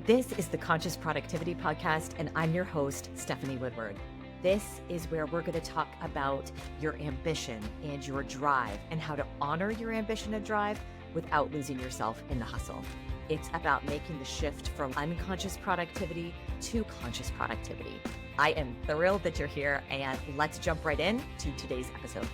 This is the Conscious Productivity Podcast, and I'm your host, Stephanie Woodward. This is where we're going to talk about your ambition and your drive and how to honor your ambition and drive without losing yourself in the hustle. It's about making the shift from unconscious productivity to conscious productivity. I am thrilled that you're here, and let's jump right in to today's episode.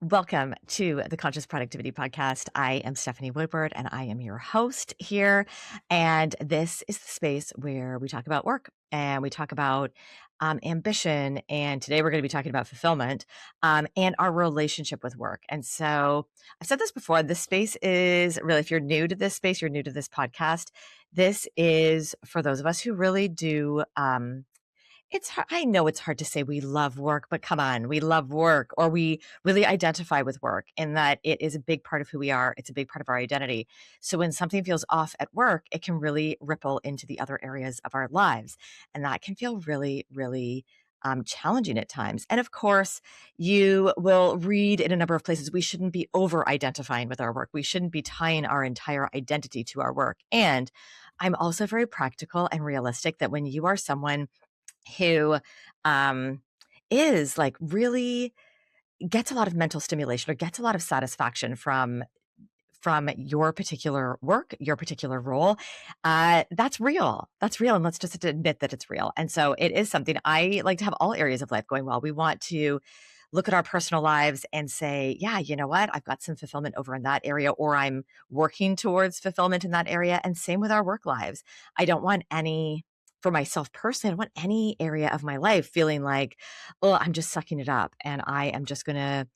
Welcome to the Conscious Productivity Podcast. I am Stephanie Woodward, and I am your host here. And this is the space where we talk about work and we talk about ambition. And today we're going to be talking about fulfillment and our relationship with work. And so I've said this before, this space is really, if you're new to this space, you're new to this podcast, this is for those of us who really do I know it's hard to say we love work, but come on, we love work, or we really identify with work in that it is a big part of who we are. It's a big part of our identity. So when something feels off at work, it can really ripple into the other areas of our lives. And that can feel really, really challenging at times. And of course, you will read in a number of places, we shouldn't be over identifying with our work. We shouldn't be tying our entire identity to our work. And I'm also very practical and realistic that when you are someone who is like really gets a lot of mental stimulation or gets a lot of satisfaction from your particular work, your particular role, that's real. That's real. And let's just admit that it's real. And so it is something I like to have all areas of life going well. We want to look at our personal lives and say, yeah, you know what? I've got some fulfillment over in that area, or I'm working towards fulfillment in that area. And same with our work lives. I don't want for myself personally, I don't want any area of my life feeling like, oh, I'm just sucking it up and I am just going to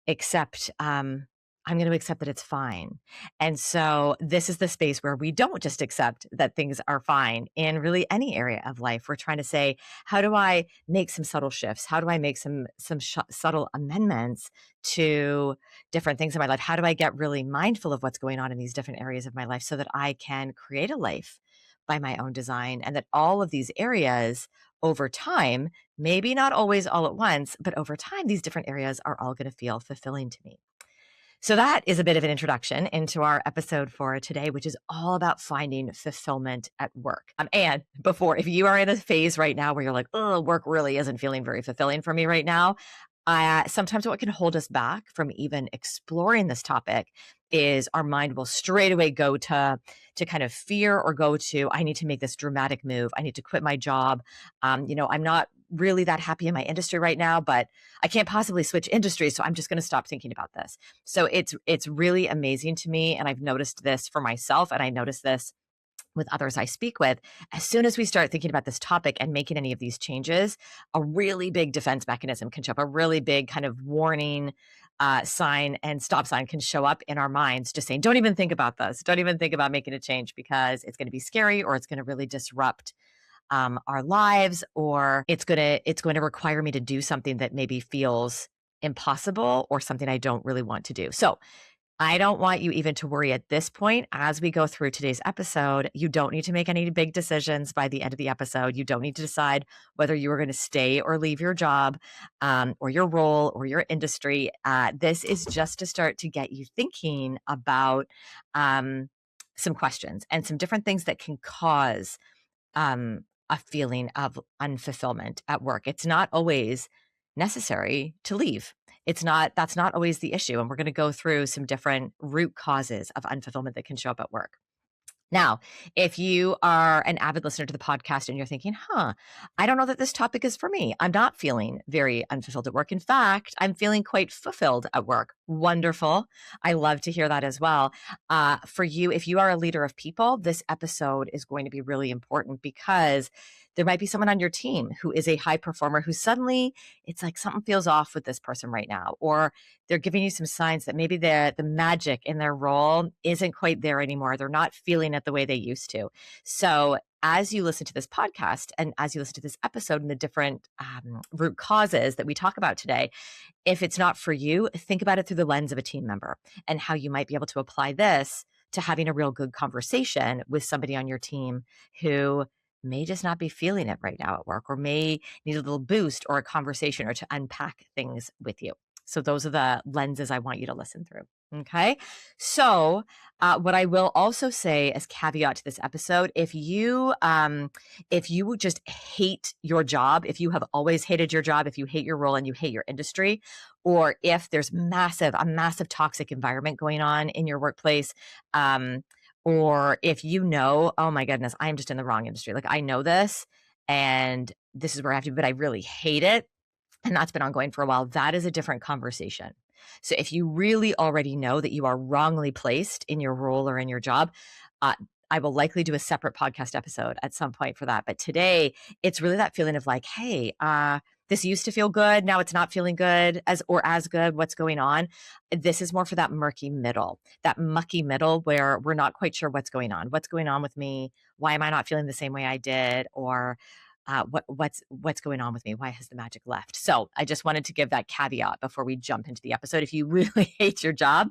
accept, I'm going to accept that it's fine. And so this is the space where we don't just accept that things are fine in really any area of life. We're trying to say, how do I make some subtle shifts? How do I make some subtle amendments to different things in my life? How do I get really mindful of what's going on in these different areas of my life so that I can create a life by my own design, and that all of these areas over time, maybe not always all at once, but over time, these different areas are all going to feel fulfilling to me. So that is a bit of an introduction into our episode for today, which is all about finding fulfillment at work. And before, if you are in a phase right now where you're like, oh, work really isn't feeling very fulfilling for me right now, sometimes what can hold us back from even exploring this topic is our mind will straight away go to kind of fear, or go to, I need to make this dramatic move. I need to quit my job. I'm not really that happy in my industry right now, but I can't possibly switch industries. So I'm just going to stop thinking about this. So it's really amazing to me. And I've noticed this for myself, and I noticed this with others I speak with. As soon as we start thinking about this topic and making any of these changes, a really big defense mechanism can show up, a really big kind of warning sign and stop sign can show up in our minds, just saying, don't even think about this. Don't even think about making a change because it's going to be scary, or it's going to really disrupt our lives, or it's going to require me to do something that maybe feels impossible or something I don't really want to do. So I don't want you even to worry at this point. As we go through today's episode, you don't need to make any big decisions by the end of the episode. You don't need to decide whether you are going to stay or leave your job, or your role or your industry. This is just to start to get you thinking about some questions and some different things that can cause a feeling of unfulfillment at work. It's not always necessary to leave. That's not always the issue. And we're going to go through some different root causes of unfulfillment that can show up at work. Now, if you are an avid listener to the podcast and you're thinking, I don't know that this topic is for me. I'm not feeling very unfulfilled at work. In fact, I'm feeling quite fulfilled at work. Wonderful. I love to hear that as well. For you, if you are a leader of people, this episode is going to be really important because there might be someone on your team who is a high performer who suddenly it's like something feels off with this person right now, or they're giving you some signs that maybe the magic in their role isn't quite there anymore. They're not feeling it the way they used to. So as you listen to this podcast and as you listen to this episode and the different root causes that we talk about today, if it's not for you, think about it through the lens of a team member and how you might be able to apply this to having a real good conversation with somebody on your team who may just not be feeling it right now at work, or may need a little boost or a conversation or to unpack things with you. So those are the lenses I want you to listen through. Okay. So what I will also say as caveat to this episode, if you just hate your job, if you have always hated your job, if you hate your role and you hate your industry, or if there's a massive toxic environment going on in your workplace, or if you know, oh my goodness, I'm just in the wrong industry. Like I know this and this is where I have to be, but I really hate it, and that's been ongoing for a while, that is a different conversation. So if you really already know that you are wrongly placed in your role or in your job, uh, I will likely do a separate podcast episode at some point for that. But today, it's really that feeling of like, hey, this used to feel good. Now it's not feeling good as good. What's going on? This is more for that murky middle, that mucky middle where we're not quite sure what's going on. What's going on with me? Why am I not feeling the same way I did? Or what's going on with me? Why has the magic left? So I just wanted to give that caveat before we jump into the episode. If you really hate your job,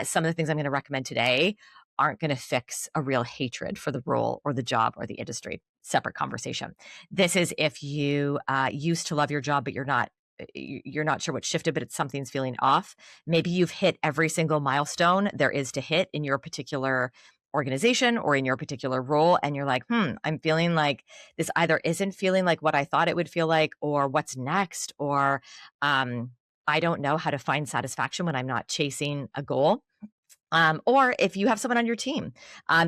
some of the things I'm going to recommend today aren't going to fix a real hatred for the role or the job or the industry. Separate conversation. This is if you used to love your job, but you're not sure what shifted, but something's feeling off. Maybe you've hit every single milestone there is to hit in your particular organization or in your particular role, and you're like, I'm feeling like this either isn't feeling like what I thought it would feel like, or what's next, or I don't know how to find satisfaction when I'm not chasing a goal. Or if you have someone on your team,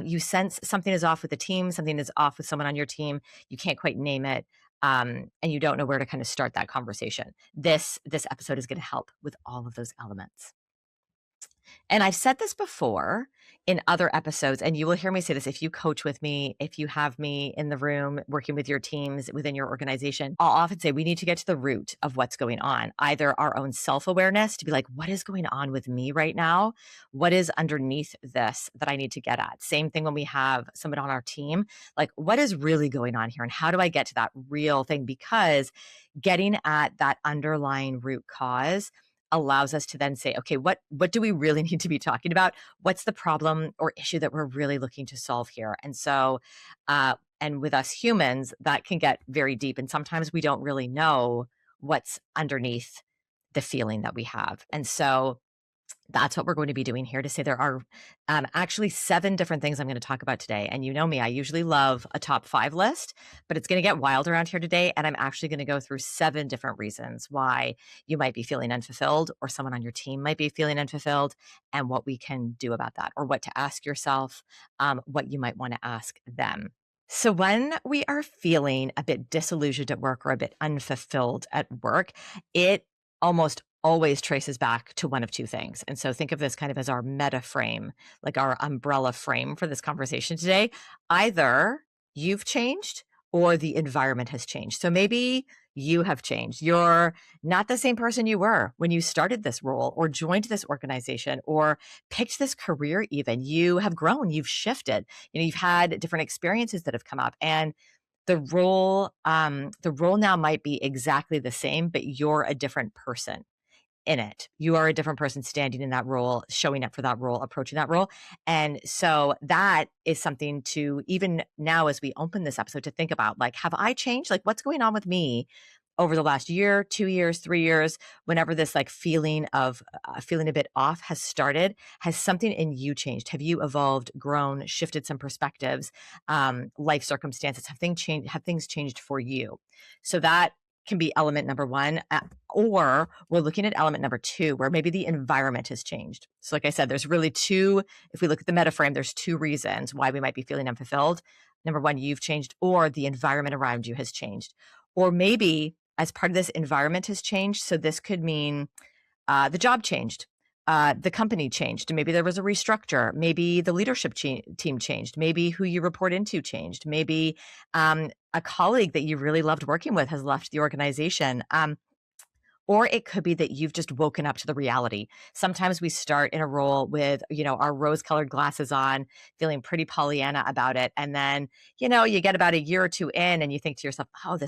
you sense something is off with the team, something is off with someone on your team, you can't quite name it, and you don't know where to kind of start that conversation. This episode is going to help with all of those elements. And I've said this before in other episodes, and you will hear me say this if you coach with me, if you have me in the room working with your teams within your organization, I'll often say we need to get to the root of what's going on, either our own self-awareness to be like, what is going on with me right now? What is underneath this that I need to get at? Same thing when we have someone on our team, like what is really going on here and how do I get to that real thing? Because getting at that underlying root cause allows us to then say, okay, what do we really need to be talking about? What's the problem or issue that we're really looking to solve here? And so, and with us humans, that can get very deep. And sometimes we don't really know what's underneath the feeling that we have. And so that's what we're going to be doing here to say there are actually 7 different things I'm going to talk about today. And you know me, I usually love a top 5 list, but it's going to get wild around here today. And I'm actually going to go through 7 different reasons why you might be feeling unfulfilled or someone on your team might be feeling unfulfilled and what we can do about that or what to ask yourself, what you might want to ask them. So when we are feeling a bit disillusioned at work or a bit unfulfilled at work, it almost always traces back to one of 2 things. And so think of this kind of as our meta frame, like our umbrella frame for this conversation today. Either you've changed or the environment has changed. So maybe you have changed. You're not the same person you were when you started this role or joined this organization or picked this career even. You have grown, you've shifted. You've had different experiences that have come up, and the role now might be exactly the same, but you're a different person in it. You are a different person standing in that role, showing up for that role, approaching that role. And so that is something to, even now as we open this episode, to think about, like, have I changed? Like, what's going on with me over the last year, 2 years, 3 years, whenever this like feeling of feeling a bit off has started? Has something in you changed? Have you evolved, grown, shifted some perspectives, life circumstances? Have things changed for you? So that can be element number 1, or we're looking at element number 2, where maybe the environment has changed. So like I said, there's really 2, if we look at the meta frame, there's 2 reasons why we might be feeling unfulfilled. Number 1, you've changed, or the environment around you has changed. Or maybe as part of this, environment has changed. So this could mean the job changed. The company changed. Maybe there was a restructure. Maybe the leadership team changed. Maybe who you report into changed. Maybe a colleague that you really loved working with has left the organization. Or it could be that you've just woken up to the reality. Sometimes we start in a role with, our rose-colored glasses on, feeling pretty Pollyanna about it. And then, you get about a year or 2 in and you think to yourself, oh,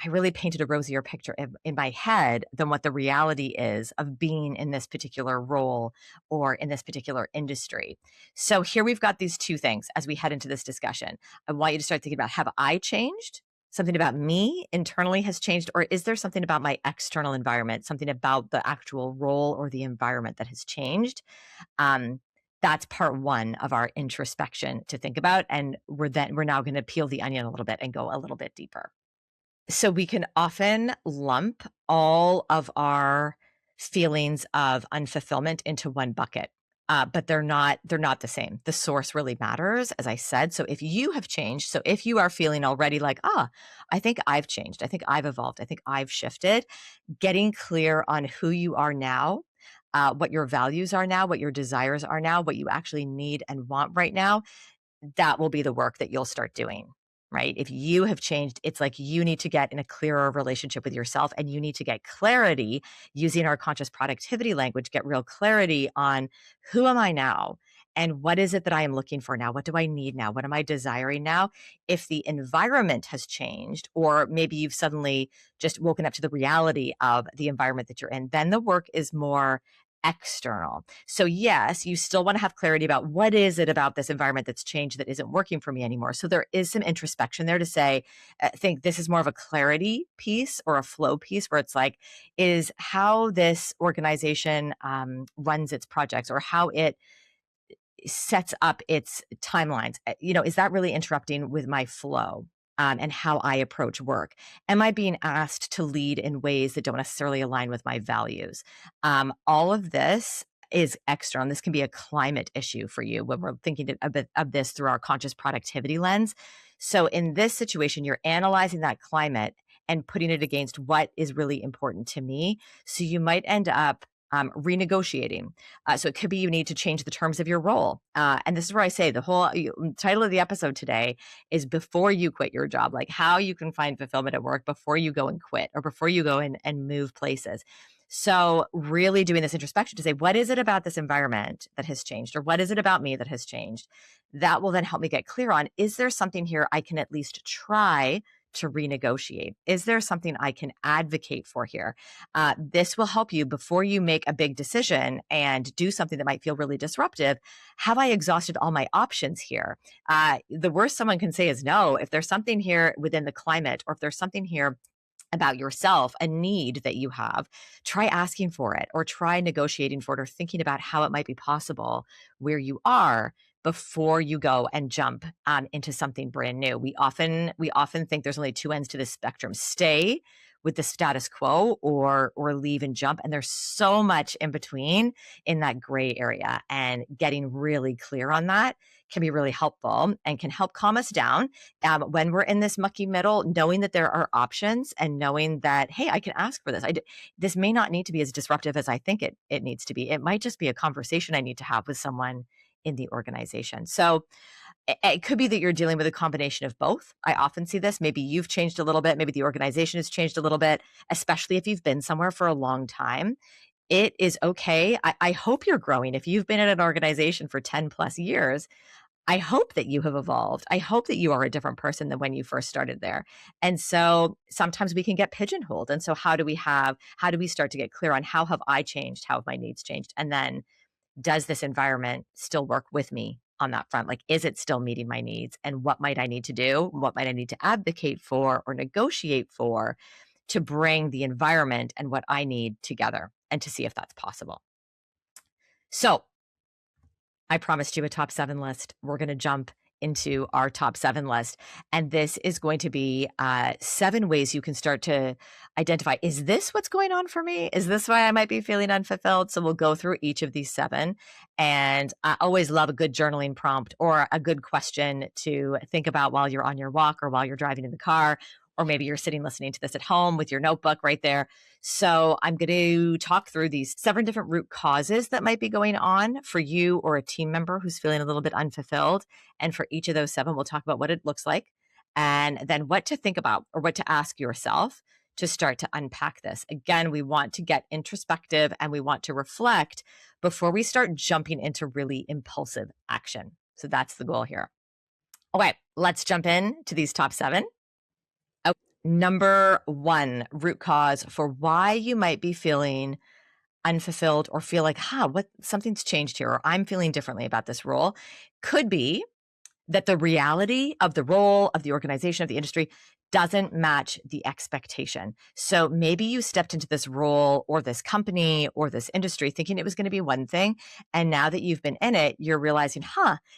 I really painted a rosier picture in my head than what the reality is of being in this particular role or in this particular industry. So here we've got these 2 things as we head into this discussion. I want you to start thinking about, have I changed? something about me internally has changed, or is there something about my external environment, something about the actual role or the environment that has changed? Um, that's part one of our introspection to think about. And we're now going to peel the onion a little bit and go a little bit deeper. So we can often lump all of our feelings of unfulfillment into one bucket. But they're not the same. The source really matters, as I said. So if you have changed, so if you are feeling already like, I think I've changed, I think I've evolved, I think I've shifted, getting clear on who you are now, what your values are now, what your desires are now, what you actually need and want right now, that will be the work that you'll start doing, right? If you have changed, it's like you need to get in a clearer relationship with yourself, and you need to get clarity using our conscious productivity language, get real clarity on who am I now? And what is it that I am looking for now? What do I need now? What am I desiring now? If the environment has changed, or maybe you've suddenly just woken up to the reality of the environment that you're in, then the work is more external. So yes, you still want to have clarity about what is it about this environment that's changed that isn't working for me anymore. So there is some introspection there to say, I think this is more of a clarity piece or a flow piece, where it's like, is how this organization runs its projects, or how it sets up its timelines. Is that really interrupting with my flow? And how I approach work? Am I being asked to lead in ways that don't necessarily align with my values? All of this is external. This can be a climate issue for you when we're thinking of this through our conscious productivity lens. So in this situation, you're analyzing that climate and putting it against what is really important to me. So you might end up renegotiating. So it could be you need to change the terms of your role. And this is where I say the whole title of the episode today is before you quit your job, like how you can find fulfillment at work before you go and quit, or before you go in and move places. So really doing this introspection to say, what is it about this environment that has changed? Or what is it about me that has changed? That will then help me get clear on, is there something here I can at least try to renegotiate? Is there something I can advocate for here? This will help you before you make a big decision and do something that might feel really disruptive. Have I exhausted all my options here? The worst someone can say is no. If there's something here within the climate, or if there's something here about yourself, a need that you have, try asking for it, or try negotiating for it, or thinking about how it might be possible where you are before you go and jump into something brand new. We often think there's only two ends to this spectrum: stay with the status quo, or leave and jump. And there's so much in between in that gray area. And getting really clear on that can be really helpful and can help calm us down when we're in this mucky middle, knowing that there are options, and knowing that, hey, I can ask for this. This may not need to be as disruptive as I think it needs to be. It might just be a conversation I need to have with someone in the organization. So it could be that you're dealing with a combination of both. I often see this. Maybe you've changed a little bit. Maybe the organization has changed a little bit, especially if you've been somewhere for a long time. It is okay. I hope you're growing. If you've been at an organization for 10 plus years, I hope that you have evolved. I hope that you are a different person than when you first started there. And so sometimes we can get pigeonholed. And so how do we start to get clear on, how have I changed? How have my needs changed? And then, does this environment still work with me on that front? Like, is it still meeting my needs? And what might I need to do? What might I need to advocate for or negotiate for to bring the environment and what I need together, and to see if that's possible? So I promised you a top 7 list. We're going to jump into our top 7 list. And this is going to be 7 ways you can start to identify, is this what's going on for me? Is this why I might be feeling unfulfilled? So we'll go through each of these 7. And I always love a good journaling prompt, or a good question to think about while you're on your walk, or while you're driving in the car, or maybe you're sitting listening to this at home with your notebook right there. So I'm going to talk through these 7 different root causes that might be going on for you or a team member who's feeling a little bit unfulfilled. And for each of those 7, we'll talk about what it looks like, and then what to think about, or what to ask yourself to start to unpack this. Again, we want to get introspective, and we want to reflect before we start jumping into really impulsive action. So that's the goal here. Okay, let's jump in to these top 7. Number 1 root cause for why you might be feeling unfulfilled, or feel like, something's changed here, or I'm feeling differently about this role, could be that the reality of the role, of the organization, of the industry doesn't match the expectation. So maybe you stepped into this role or this company or this industry thinking it was going to be one thing. And now that you've been in it, you're realizing,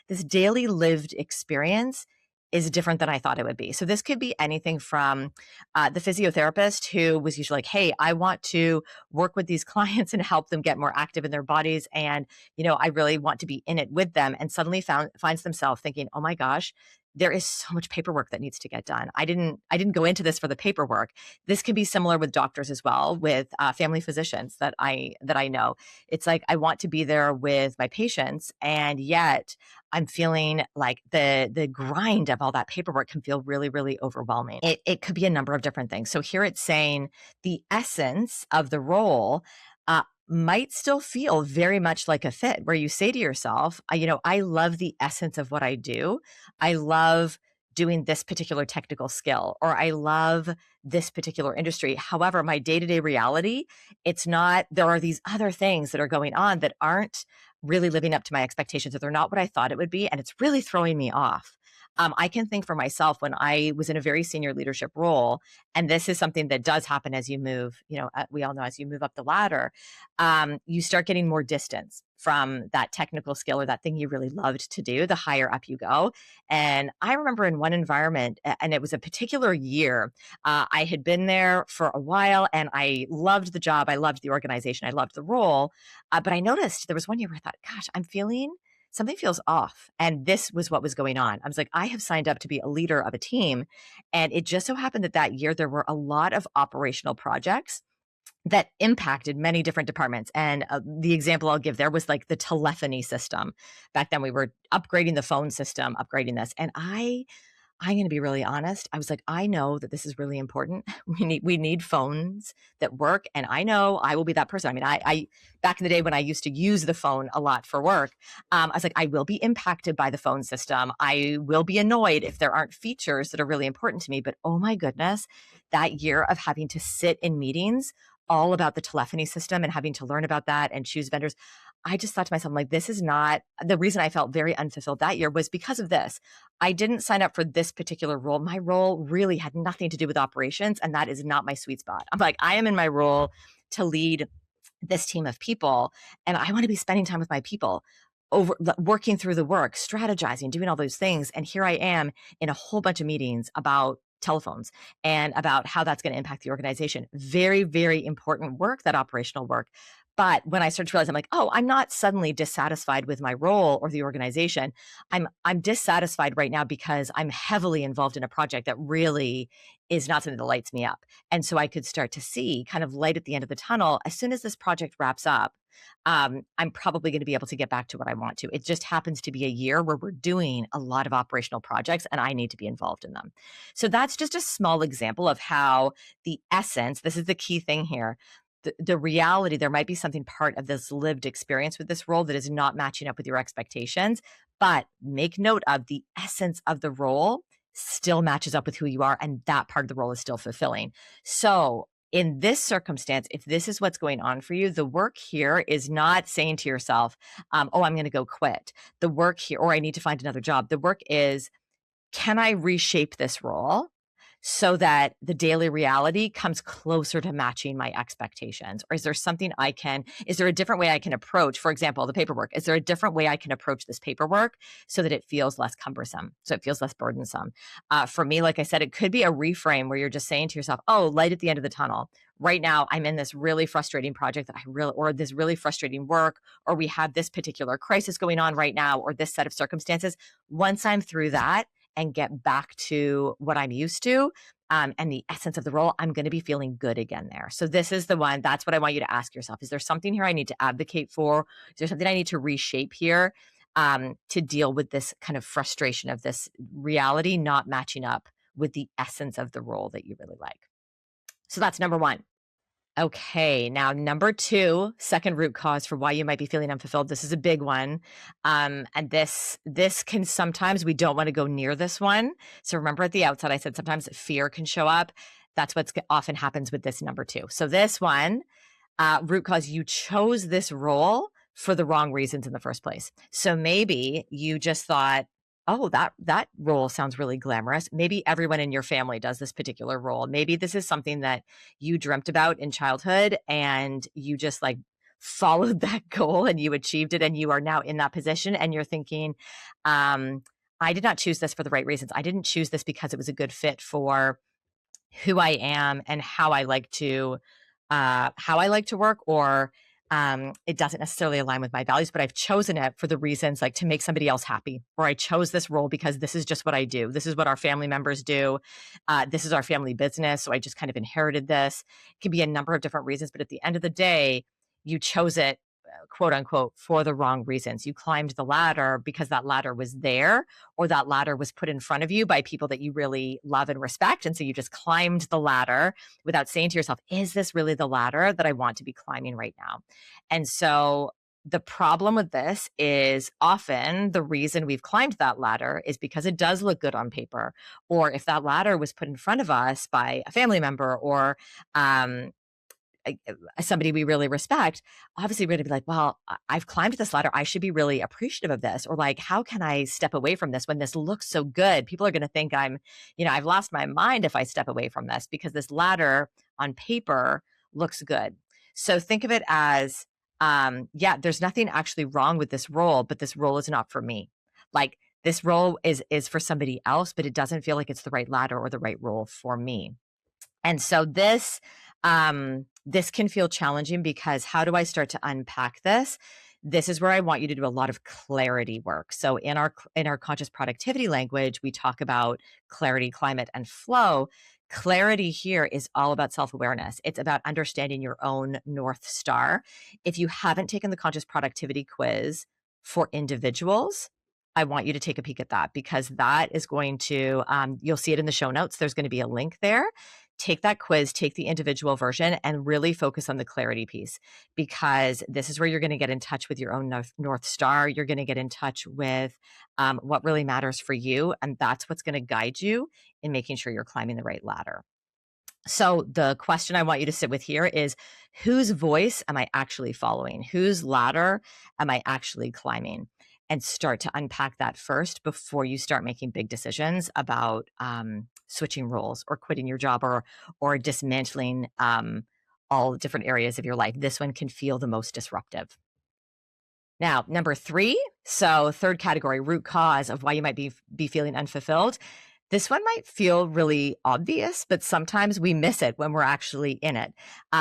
this daily lived experience is different than I thought it would be. So this could be anything from the physiotherapist who was usually like, hey, I want to work with these clients and help them get more active in their bodies. And, I really want to be in it with them, and suddenly finds themselves thinking, oh my gosh, there is so much paperwork that needs to get done. I didn't go into this for the paperwork. This can be similar with doctors as well, with family physicians that I know. It's like, I want to be there with my patients, and yet I'm feeling like the grind of all that paperwork can feel really, really overwhelming. It could be a number of different things. So here it's saying the essence of the role might still feel very much like a fit, where you say to yourself, I love the essence of what I do. I love doing this particular technical skill, or I love this particular industry. However, my day-to-day reality, it's not, there are these other things that are going on that aren't really living up to my expectations, or they're not what I thought it would be. And it's really throwing me off. I can think for myself when I was in a very senior leadership role, and this is something that does happen as you move, we all know, as you move up the ladder, you start getting more distance from that technical skill or that thing you really loved to do, the higher up you go. And I remember in one environment, and it was a particular year, I had been there for a while and I loved the job. I loved the organization. I loved the role. But I noticed there was one year where I thought, gosh, something feels off. And this was what was going on. I was like, I have signed up to be a leader of a team. And it just so happened that year there were a lot of operational projects that impacted many different departments. And the example I'll give there was like the telephony system. Back then we were upgrading the phone system, upgrading this. And I'm going to be really honest. I was like, I know that this is really important. We need phones that work. And I know I will be that person. I mean, I back in the day when I used to use the phone a lot for work, I was like, I will be impacted by the phone system. I will be annoyed if there aren't features that are really important to me. But oh my goodness, that year of having to sit in meetings all about the telephony system and having to learn about that and choose vendors, I just thought to myself, like, this is not the reason I felt very unfulfilled that year, was because of this. I didn't sign up for this particular role. My role really had nothing to do with operations, and that is not my sweet spot. I'm like, I am in my role to lead this team of people, and I want to be spending time with my people, over working through the work, strategizing, doing all those things. And here I am in a whole bunch of meetings about telephones and about how that's going to impact the organization. Very, very important work, that operational work. But when I started to realize, I'm like, oh, I'm not suddenly dissatisfied with my role or the organization. I'm dissatisfied right now because I'm heavily involved in a project that really is not something that lights me up. And so I could start to see kind of light at the end of the tunnel. As soon as this project wraps up, I'm probably going to be able to get back to what I want to. It just happens to be a year where we're doing a lot of operational projects and I need to be involved in them. So that's just a small example of how the essence, this is the key thing here, the reality, there might be something part of this lived experience with this role that is not matching up with your expectations, but make note of the essence of the role still matches up with who you are, and that part of the role is still fulfilling. So in this circumstance, if this is what's going on for you, the work here is not saying to yourself, oh, I'm going to go quit. The work here, or I need to find another job. The work is, can I reshape this role so that the daily reality comes closer to matching my expectations? Or is there is there a different way I can approach, for example, the paperwork? Is there a different way I can approach this paperwork so that it feels less cumbersome, so it feels less burdensome? For me, like I said, it could be a reframe where you're just saying to yourself, oh, light at the end of the tunnel. Right now, I'm in this really frustrating project or this really frustrating work, or we have this particular crisis going on right now, or this set of circumstances. Once I'm through that, and get back to what I'm used to, and the essence of the role, I'm going to be feeling good again there. So this is the one, that's what I want you to ask yourself. Is there something here I need to advocate for? Is there something I need to reshape here to deal with this kind of frustration of this reality not matching up with the essence of the role that you really like? So that's number one. Okay, now number two, second root cause for why you might be feeling unfulfilled. This is a big one. And this can sometimes, we don't want to go near this one. So remember at the outset, I said sometimes fear can show up. That's what often happens with this number two. So this one, root cause, you chose this role for the wrong reasons in the first place. So maybe you just thought, oh, that role sounds really glamorous. Maybe everyone in your family does this particular role. Maybe this is something that you dreamt about in childhood and you just like followed that goal and you achieved it and you are now in that position and you're thinking, um, I did not choose this for the right reasons. I didn't choose this because it was a good fit for who I am and how I like to work, or it doesn't necessarily align with my values, but I've chosen it for the reasons like to make somebody else happy, or I chose this role because this is just what I do. This is what our family members do. This is our family business. So I just kind of inherited this. It can be a number of different reasons, but at the end of the day, you chose it, quote unquote, for the wrong reasons. You climbed the ladder because that ladder was there, or that ladder was put in front of you by people that you really love and respect. And so you just climbed the ladder without saying to yourself, is this really the ladder that I want to be climbing right now? And so the problem with this is often the reason we've climbed that ladder is because it does look good on paper. Or if that ladder was put in front of us by a family member or um, somebody we really respect, obviously we're going to be like, well, I've climbed this ladder. I should be really appreciative of this. Or like, how can I step away from this when this looks so good? People are going to think I've lost my mind if I step away from this because this ladder on paper looks good. So think of it as, yeah, there's nothing actually wrong with this role, but this role is not for me. Like this role is for somebody else, but it doesn't feel like it's the right ladder or the right role for me. And so this can feel challenging because how do I start to unpack this? This is where I want you to do a lot of clarity work. So in our conscious productivity language, we talk about clarity, climate, and flow. Clarity here is all about self-awareness. It's about understanding your own North Star. If you haven't taken the conscious productivity quiz for individuals, I want you to take a peek at that because that is going to, you'll see it in the show notes. There's going to be a link there. Take that quiz, take the individual version, and really focus on the clarity piece because this is where you're going to get in touch with your own North Star. You're going to get in touch with what really matters for you. And that's what's going to guide you in making sure you're climbing the right ladder. So the question I want you to sit with here is, whose voice am I actually following? Whose ladder am I actually climbing? And start to unpack that first before you start making big decisions about switching roles or quitting your job or dismantling all different areas of your life. This one can feel the most disruptive. Now, number 3, so third category, root cause of why you might be feeling unfulfilled. This one might feel really obvious, but sometimes we miss it when we're actually in it.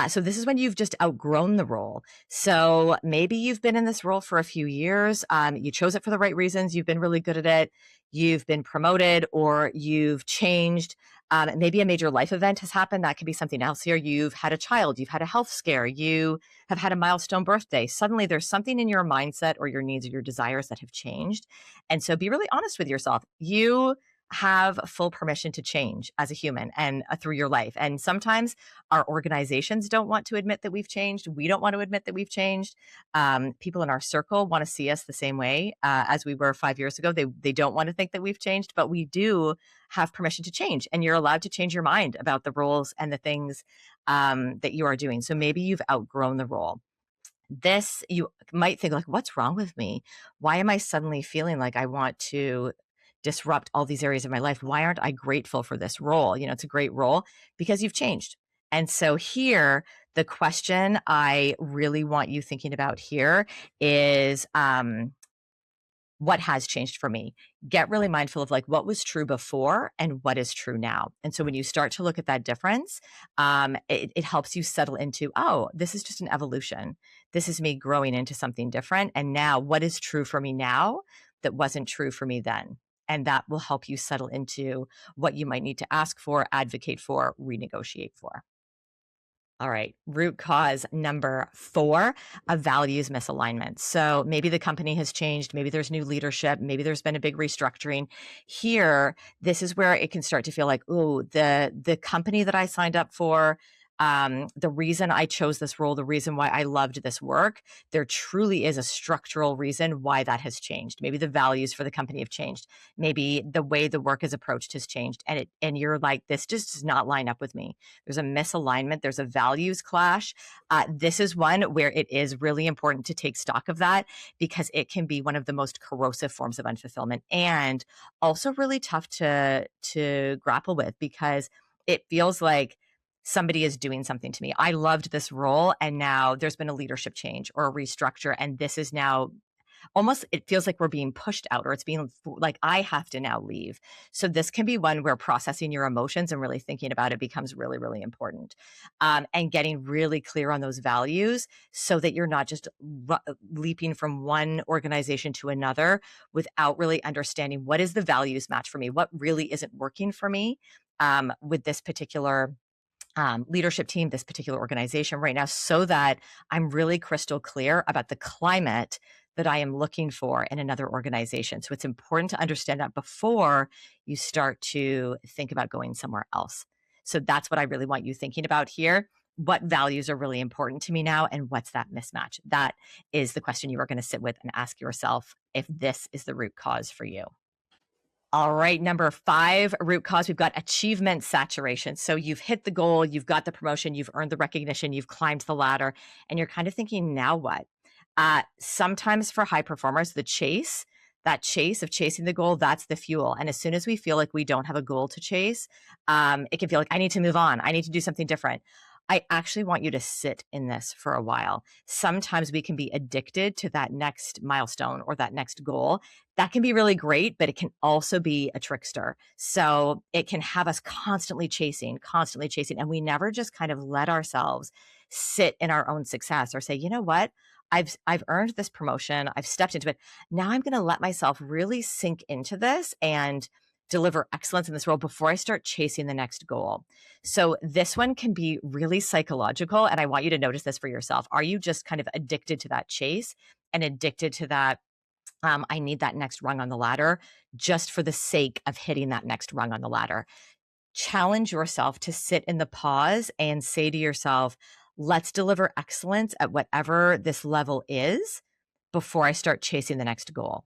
So this is when you've just outgrown the role. So maybe you've been in this role for a few years. You chose it for the right reasons. You've been really good at it. You've been promoted or you've changed. Maybe a major life event has happened. That could be something else here. You've had a child. You've had a health scare. You have had a milestone birthday. Suddenly there's something in your mindset or your needs or your desires that have changed. And so be really honest with yourself. You have full permission to change as a human and through your life. And sometimes our organizations don't want to admit that we've changed. We don't want to admit that we've changed. People in our circle want to see us the same way as we were 5 years ago. They don't want to think that we've changed, but we do have permission to change. And you're allowed to change your mind about the roles and the things that you are doing. So maybe you've outgrown the role. This, you might think like, what's wrong with me? Why am I suddenly feeling like I want to disrupt all these areas of my life? Why aren't I grateful for this role? It's a great role because you've changed. And so here, the question I really want you thinking about here is, what has changed for me? Get really mindful of like what was true before and what is true now. And so when you start to look at that difference, it helps you settle into, oh, this is just an evolution. This is me growing into something different. And now what is true for me now that wasn't true for me then? And that will help you settle into what you might need to ask for, advocate for, renegotiate for. All right. Root cause number 4, a values misalignment. So maybe the company has changed. Maybe there's new leadership. Maybe there's been a big restructuring. Here, this is where it can start to feel like, oh, the company that I signed up for, The reason I chose this role, the reason why I loved this work, there truly is a structural reason why that has changed. Maybe the values for the company have changed. Maybe the way the work is approached has changed. And you're like, this just does not line up with me. There's a misalignment. There's a values clash. This is one where it is really important to take stock of that, because it can be one of the most corrosive forms of unfulfillment, and also really tough to grapple with, because it feels like somebody is doing something to me. I loved this role, and now there's been a leadership change or a restructure, and this is now almost, it feels like we're being pushed out, or it's being like I have to now leave. So this can be one where processing your emotions and really thinking about it becomes really, really important, and getting really clear on those values so that you're not just leaping from one organization to another without really understanding what is the values match for me, what really isn't working for me with this particular leadership team, this particular organization right now, so that I'm really crystal clear about the climate that I am looking for in another organization. So it's important to understand that before you start to think about going somewhere else. So that's what I really want you thinking about here. What values are really important to me now, and what's that mismatch? That is the question you are going to sit with and ask yourself if this is the root cause for you. All right, number 5 root cause, we've got achievement saturation. So you've hit the goal, you've got the promotion, you've earned the recognition, you've climbed the ladder, and you're kind of thinking, now what? Sometimes for high performers, that chase of chasing the goal, that's the fuel. And as soon as we feel like we don't have a goal to chase, it can feel like I need to move on. I need to do something different. I actually want you to sit in this for a while. Sometimes we can be addicted to that next milestone or that next goal. That can be really great, but it can also be a trickster. So it can have us constantly chasing, and we never just kind of let ourselves sit in our own success or say, you know what? I've earned this promotion. I've stepped into it. Now I'm going to let myself really sink into this and deliver excellence in this role before I start chasing the next goal. So this one can be really psychological, and I want you to notice this for yourself. Are you just kind of addicted to that chase and addicted to that I need that next rung on the ladder just for the sake of hitting that next rung on the ladder? Challenge yourself to sit in the pause and say to yourself, let's deliver excellence at whatever this level is before I start chasing the next goal.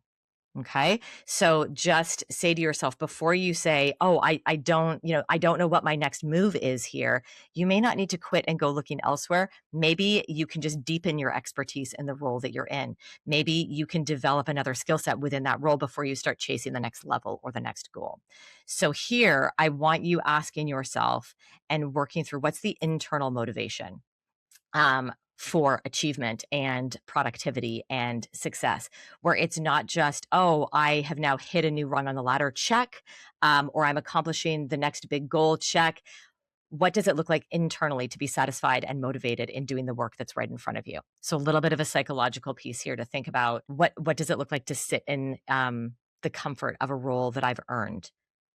Okay. So just say to yourself before you say, oh, I don't know what my next move is here. You may not need to quit and go looking elsewhere. Maybe you can just deepen your expertise in the role that you're in. Maybe you can develop another skill set within that role before you start chasing the next level or the next goal. So here, I want you asking yourself and working through what's the internal motivation for achievement and productivity and success, where it's not just, oh, I have now hit a new rung on the ladder, check, or I'm accomplishing the next big goal, check. What does it look like internally to be satisfied and motivated in doing the work that's right in front of you? So a little bit of a psychological piece here to think about what does it look like to sit in the comfort of a role that I've earned,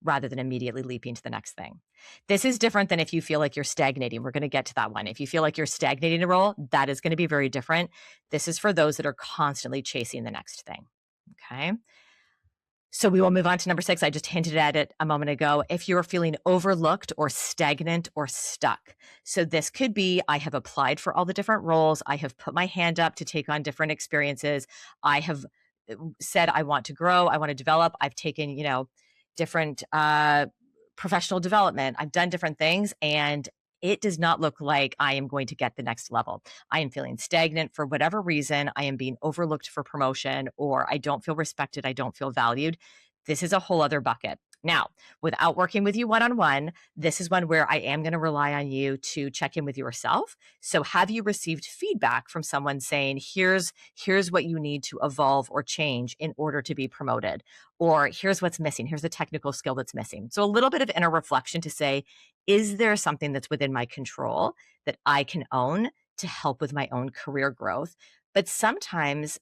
rather than immediately leaping to the next thing. This is different than if you feel like you're stagnating. We're going to get to that one. If you feel like you're stagnating a role, that is going to be very different. This is for those that are constantly chasing the next thing. Okay. So we will move on to number 6. I just hinted at it a moment ago. If you're feeling overlooked or stagnant or stuck. So this could be, I have applied for all the different roles. I have put my hand up to take on different experiences. I have said, I want to grow. I want to develop. I've taken, different professional development. I've done different things, and it does not look like I am going to get the next level. I am feeling stagnant for whatever reason. I am being overlooked for promotion, or I don't feel respected. I don't feel valued. This is a whole other bucket. Now, without working with you one-on-one, this is one where I am going to rely on you to check in with yourself. So have you received feedback from someone saying, here's what you need to evolve or change in order to be promoted? Or here's what's missing. Here's the technical skill that's missing. So a little bit of inner reflection to say, is there something that's within my control that I can own to help with my own career growth? But sometimes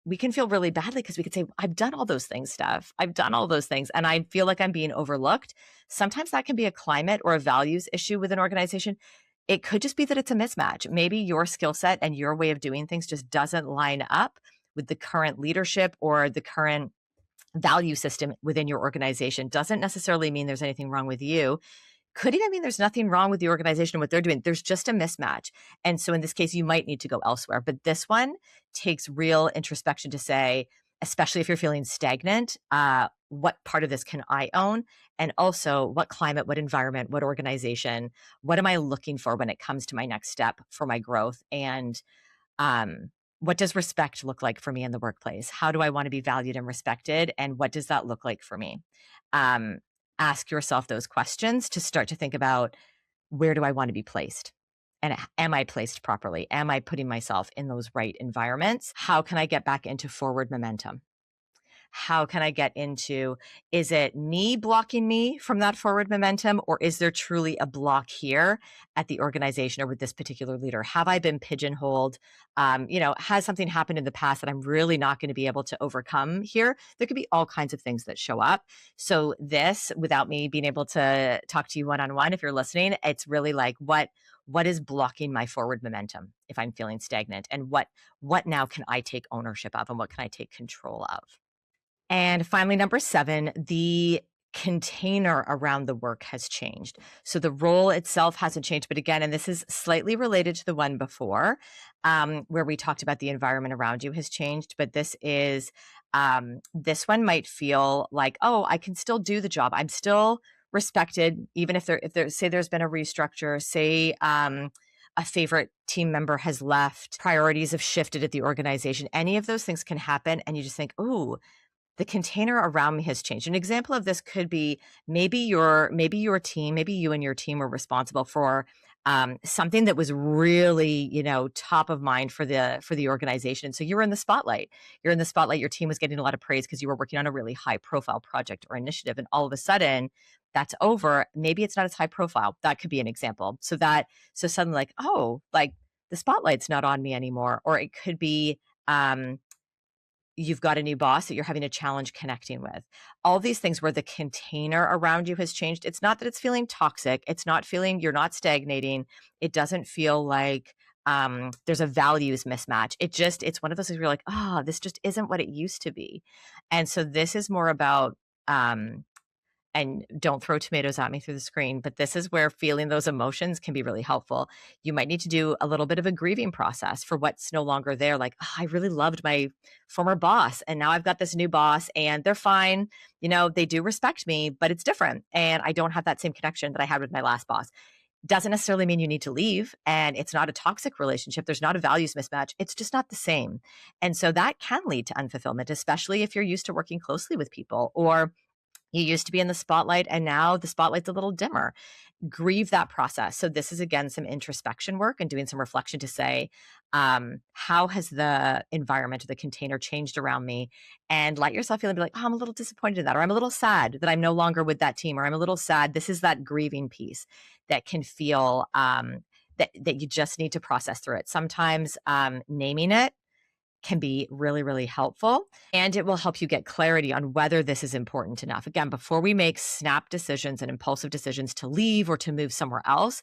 we can feel really badly because we could say, I've done all those things, Steph. I've done all those things, and I feel like I'm being overlooked. Sometimes that can be a climate or a values issue with an organization. It could just be that it's a mismatch. Maybe your skill set and your way of doing things just doesn't line up with the current leadership or the current value system within your organization. Doesn't necessarily mean there's anything wrong with you. Could even mean there's nothing wrong with the organization and what they're doing. There's just a mismatch. And so in this case, you might need to go elsewhere. But this one takes real introspection to say, especially if you're feeling stagnant, what part of this can I own? And also, what climate, what environment, what organization, what am I looking for when it comes to my next step for my growth? And um, what does respect look like for me in the workplace? How do I want to be valued and respected? And what does that look like for me? Um, Ask yourself those questions to start to think about, where do I want to be placed? And am I placed properly? Am I putting myself in those right environments? How can I get back into forward momentum? How can I get into, is it me blocking me from that forward momentum, or is there truly a block here at the organization or with this particular leader? Have I been pigeonholed? Has something happened in the past that I'm really not going to be able to overcome here? There could be all kinds of things that show up. So this, without me being able to talk to you one-on-one, if you're listening, it's really like, what is blocking my forward momentum if I'm feeling stagnant, and what now can I take ownership of, and what can I take control of? And finally, number 7, the container around the work has changed. So the role itself hasn't changed, but again, and this is slightly related to the one before, where we talked about the environment around you has changed, but this one might feel like, oh, I can still do the job. I'm still respected, even if say there's been a restructure, say, a favorite team member has left, priorities have shifted at the organization. Any of those things can happen, and you just think, ooh, the container around me has changed. An example of this could be, maybe your team, maybe you and your team were responsible for something that was really, top of mind for the organization. So you were in the spotlight. You're in the spotlight. Your team was getting a lot of praise because you were working on a really high profile project or initiative, and all of a sudden that's over. Maybe it's not as high profile. That could be an example. So suddenly, like, oh, like the spotlight's not on me anymore. Or it could be, you've got a new boss that you're having a challenge connecting with. All these things where the container around you has changed. It's not that it's feeling toxic. It's not feeling, you're not stagnating. It doesn't feel like there's a values mismatch. It's one of those things where you're like, this just isn't what it used to be. And so this is more about, and don't throw tomatoes at me through the screen, but this is where feeling those emotions can be really helpful. You might need to do a little bit of a grieving process for what's no longer there. Like, I really loved my former boss, and now I've got this new boss, and they're fine. They do respect me, but it's different. And I don't have that same connection that I had with my last boss. Doesn't necessarily mean you need to leave, and it's not a toxic relationship. There's not a values mismatch. It's just not the same. And so that can lead to unfulfillment, especially if you're used to working closely with people, or you used to be in the spotlight and now the spotlight's a little dimmer. Grieve that process. So this is, again, some introspection work and doing some reflection to say, how has the environment or the container changed around me? And let yourself feel and be like, I'm a little disappointed in that, or I'm a little sad that I'm no longer with that team, or I'm a little sad. This is that grieving piece that can feel that you just need to process through it. Sometimes naming it can be really, really helpful, and it will help you get clarity on whether this is important enough. Again, before we make snap decisions and impulsive decisions to leave or to move somewhere else,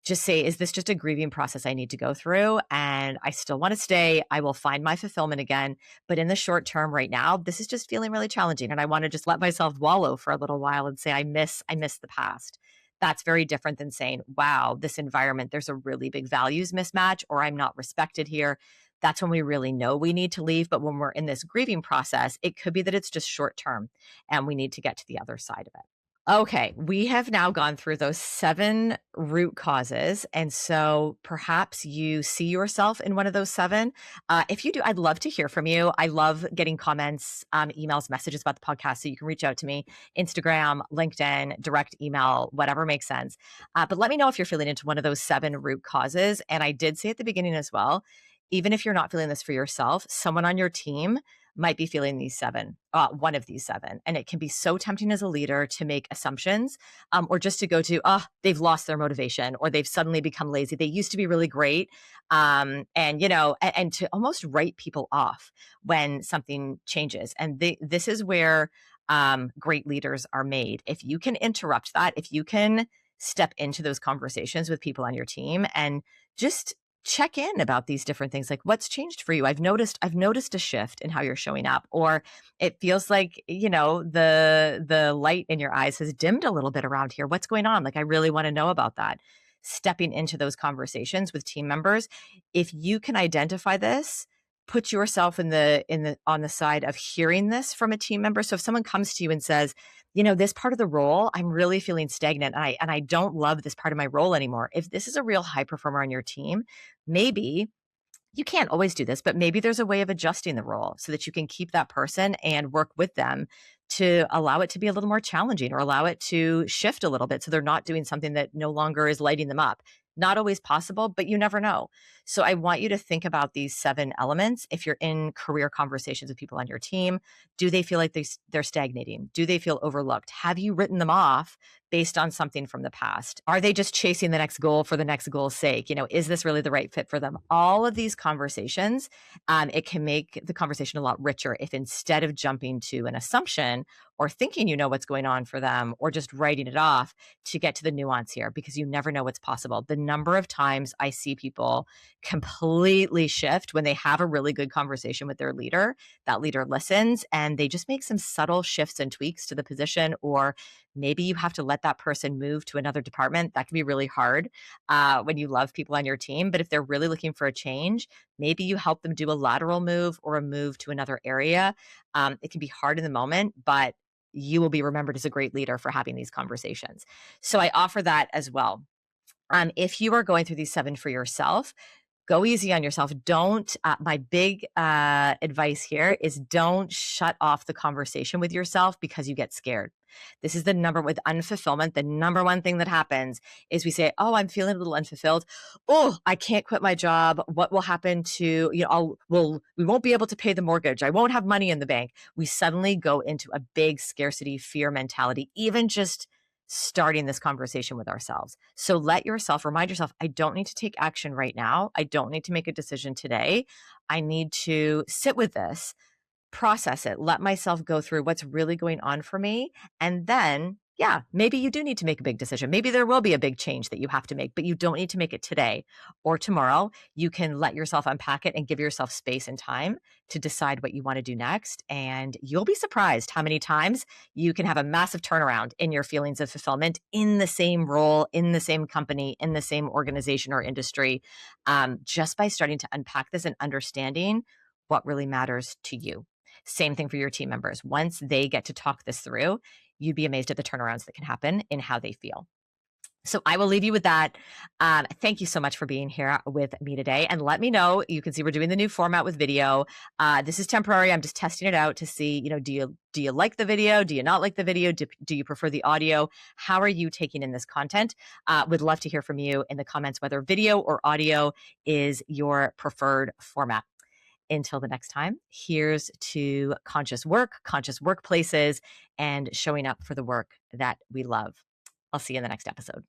just say, is this just a grieving process I need to go through? And I still want to stay. I will find my fulfillment again. But in the short term right now, this is just feeling really challenging. And I want to just let myself wallow for a little while and say, I miss the past. That's very different than saying, wow, this environment, there's a really big values mismatch, or I'm not respected here. That's when we really know we need to leave. But when we're in this grieving process, it could be that it's just short term and we need to get to the other side of it. Okay, we have now gone through those 7 root causes. And so perhaps you see yourself in one of those 7. If you do, I'd love to hear from you. I love getting comments, emails, messages about the podcast. So you can reach out to me, Instagram, LinkedIn, direct email, whatever makes sense. But let me know if you're feeling into one of those 7 root causes. And I did say at the beginning as well, even if you're not feeling this for yourself, someone on your team might be feeling these 7, one of these 7. And it can be so tempting as a leader to make assumptions, or just to go to, they've lost their motivation, or they've suddenly become lazy. They used to be really great. And to almost write people off when something changes. And this is where great leaders are made. If you can interrupt that, if you can step into those conversations with people on your team and just check in about these different things. Like, what's changed for you? I've noticed a shift in how you're showing up, or it feels like, the light in your eyes has dimmed a little bit around here. What's going on? Like, I really want to know about that. Stepping into those conversations with team members, if you can identify this, put yourself on the side of hearing this from a team member. So if someone comes to you and says, this part of the role, I'm really feeling stagnant, and I don't love this part of my role anymore. If this is a real high performer on your team, maybe you can't always do this, but maybe there's a way of adjusting the role so that you can keep that person and work with them to allow it to be a little more challenging, or allow it to shift a little bit so they're not doing something that no longer is lighting them up. Not always possible, but you never know. So I want you to think about these 7 elements. If you're in career conversations with people on your team, do they feel like they're stagnating? Do they feel overlooked? Have you written them off based on something from the past? Are they just chasing the next goal for the next goal's sake? Is this really the right fit for them? All of these conversations, it can make the conversation a lot richer if, instead of jumping to an assumption or thinking you know what's going on for them, or just writing it off, to get to the nuance here, because you never know what's possible. The number of times I see people completely shift when they have a really good conversation with their leader, that leader listens, and they just make some subtle shifts and tweaks to the position. Or maybe you have to let that person move to another department. That can be really hard when you love people on your team. But if they're really looking for a change, maybe you help them do a lateral move or a move to another area. It can be hard in the moment, but you will be remembered as a great leader for having these conversations. So I offer that as well. If you are going through these 7 for yourself, go easy on yourself. Don't, my big advice here is, don't shut off the conversation with yourself because you get scared. This is with unfulfillment. The number one thing that happens is we say, oh, I'm feeling a little unfulfilled. Oh, I can't quit my job. What will happen to, we won't be able to pay the mortgage. I won't have money in the bank. We suddenly go into a big scarcity fear mentality, even just starting this conversation with ourselves. So remind yourself, I don't need to take action right now. I don't need to make a decision today. I need to sit with this, process it, let myself go through what's really going on for me. And then, yeah, maybe you do need to make a big decision. Maybe there will be a big change that you have to make, but you don't need to make it today or tomorrow. You can let yourself unpack it and give yourself space and time to decide what you want to do next. And you'll be surprised how many times you can have a massive turnaround in your feelings of fulfillment in the same role, in the same company, in the same organization or industry, just by starting to unpack this and understanding what really matters to you. Same thing for your team members. Once they get to talk this through, you'd be amazed at the turnarounds that can happen in how they feel. So I will leave you with that. Thank you so much for being here with me today. And let me know, you can see we're doing the new format with video. This is temporary. I'm just testing it out to see, do you like the video? Do you not like the video? Do you prefer the audio? How are you taking in this content? Would love to hear from you in the comments, whether video or audio is your preferred format. Until the next time, here's to conscious work, conscious workplaces, and showing up for the work that we love. I'll see you in the next episode.